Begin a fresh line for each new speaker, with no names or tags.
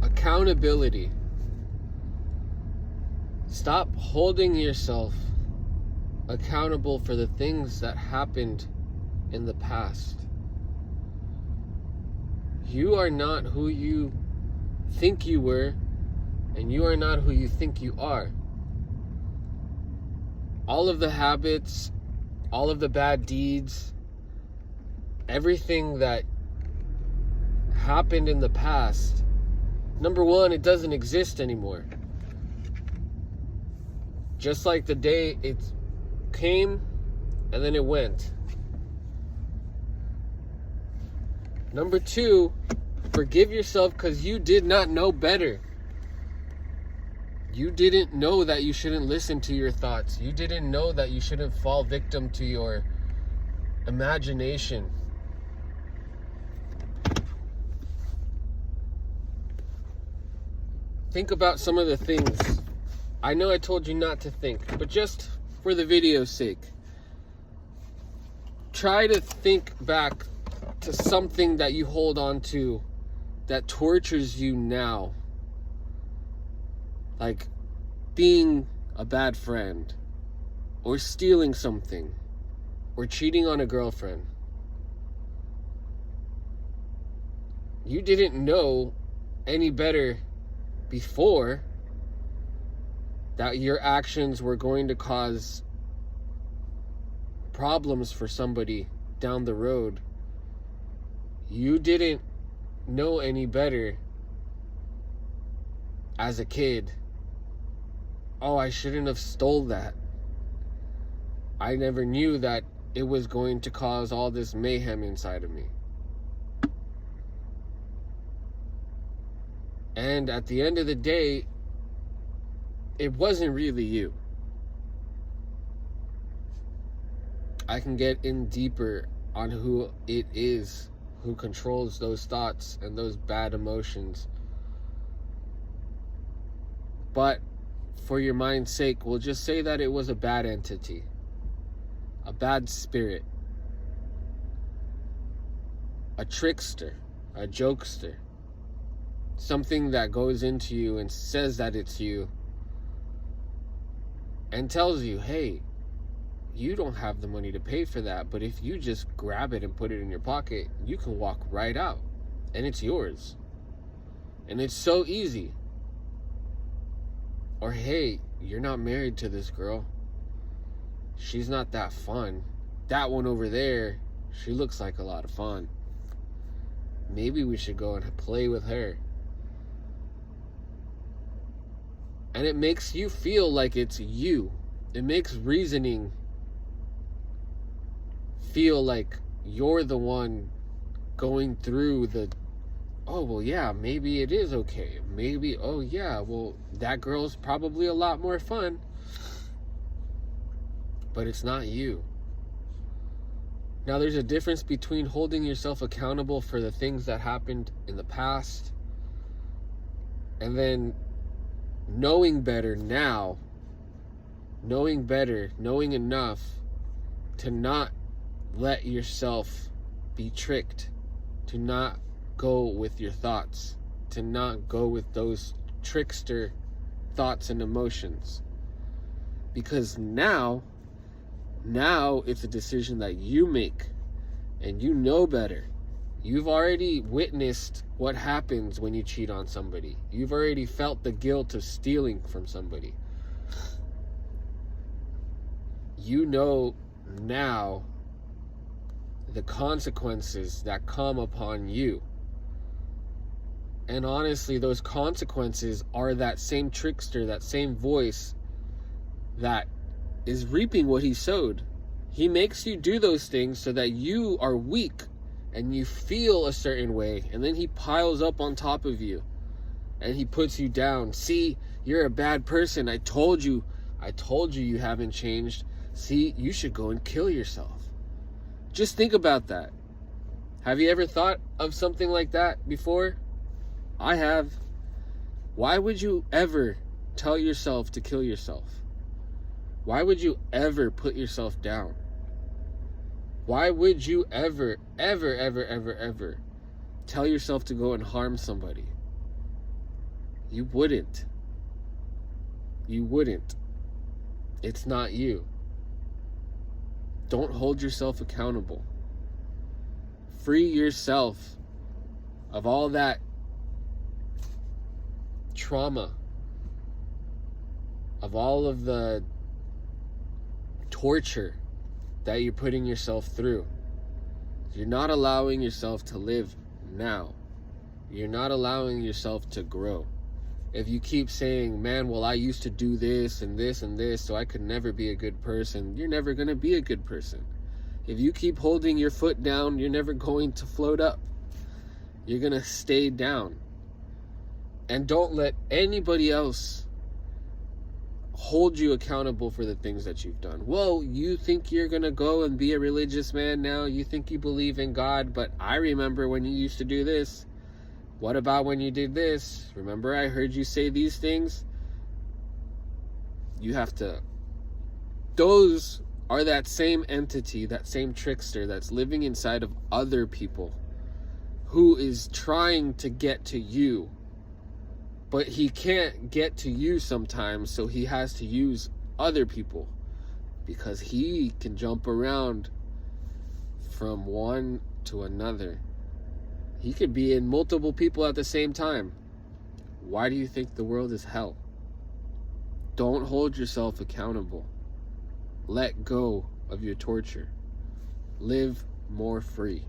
Accountability. Stop holding yourself accountable for the things that happened in the past. You are not who you think you were, and you are not who you think you are. All of the habits, all of the bad deeds, everything that happened in the past, number one, it doesn't exist anymore. Just like the day it came and then it went. Number two, forgive yourself because you did not know better. You didn't know that you shouldn't listen to your thoughts. You didn't know that you shouldn't fall victim to your imagination. Think about some of the things. I know I told you not to think, but just for the video's sake, try to think back to something that you hold on to that tortures you now. Like being a bad friend, or stealing something, or cheating on a girlfriend. You didn't know any better before that your actions were going to cause problems for somebody down the road. You didn't know any better as a kid. Oh, I shouldn't have stole that. I never knew that it was going to cause all this mayhem inside of me. And at the end of the day, it wasn't really you. I can get in deeper on who it is who controls those thoughts and those bad emotions. But for your mind's sake, we'll just say that it was a bad entity, a bad spirit, a trickster, a jokester, something that goes into you and says that it's you and tells you, hey, you don't have the money to pay for that, but if you just grab it and put it in your pocket, you can walk right out and it's yours. And it's so easy. Or, hey, you're not married to this girl. She's not that fun. That one over there, she looks like a lot of fun. Maybe we should go and play with her. And it makes you feel like it's you. It makes reasoning feel like you're the one going through the, oh, well, yeah, maybe it is okay. Maybe, oh, yeah, well, that girl's probably a lot more fun. But it's not you. Now, there's a difference between holding yourself accountable for the things that happened in the past and then knowing better now, knowing better, knowing enough to not let yourself be tricked, to not go with your thoughts, to not go with those trickster thoughts and emotions. Because now it's a decision that you make, and you know better. You've already witnessed what happens when you cheat on somebody. You've already felt the guilt of stealing from somebody. You know now the consequences that come upon you. And honestly, those consequences are that same trickster, that same voice that is reaping what he sowed. He makes you do those things so that you are weak and you feel a certain way, and then he piles up on top of you and he puts you down. See, you're a bad person. I told you you haven't changed. See, you should go and kill yourself. Just think about that. Have you ever thought of something like that before? I have. Why would you ever tell yourself to kill yourself? Why would you ever put yourself down? Why would you ever tell yourself to go and harm somebody? You wouldn't. You wouldn't. It's not you. Don't hold yourself accountable. Free yourself of all that trauma, of all of the torture that you're putting yourself through. You're not allowing yourself to live now. You're not allowing yourself to grow. If you keep saying, man, well, I used to do this and this and this, so I could never be a good person, you're never going to be a good person. If you keep holding your foot down, you're never going to float up. You're going to stay down. And don't let anybody else hold you accountable for the things that you've done. Well, you think you're going to go and be a religious man now? You think you believe in God, but I remember when you used to do this. What about when you did this? Remember I heard you say these things? You have to... Those are that same entity, that same trickster that's living inside of other people who is trying to get to you. But he can't get to you sometimes, so he has to use other people because he can jump around from one to another. He could be in multiple people at the same time. Why do you think the world is hell? Don't hold yourself accountable. Let go of your torture. Live more free.